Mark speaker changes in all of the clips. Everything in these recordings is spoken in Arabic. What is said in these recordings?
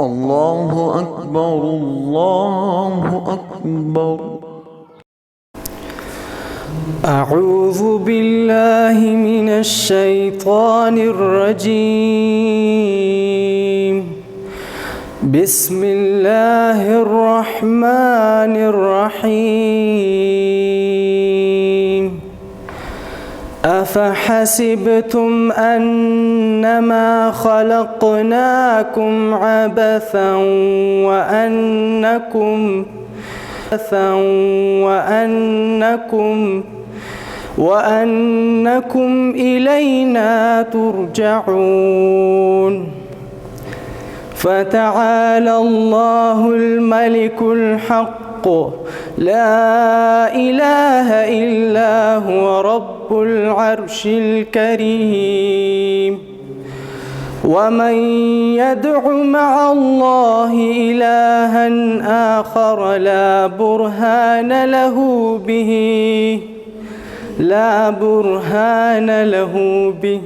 Speaker 1: الله أكبر الله أكبر.
Speaker 2: أعوذ بالله من الشيطان الرجيم. بسم الله الرحمن الرحيم. أفحسبتم أنما خلقناكم عبثا وأنكم إلينا ترجعون. فتعالى الله الملك الحق لا إله إلا هو رب العرش الكريم. ومن يدع مع الله إلها آخر لا برهان له به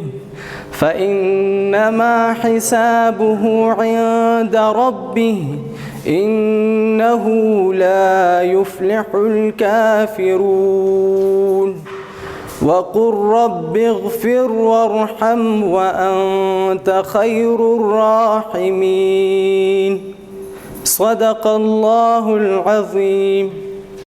Speaker 2: فإنما حسابه عند ربه إنه لا يفلح الكافرون. وقل رب اغفر وارحم وأنت خير الراحمين. صدق الله العظيم.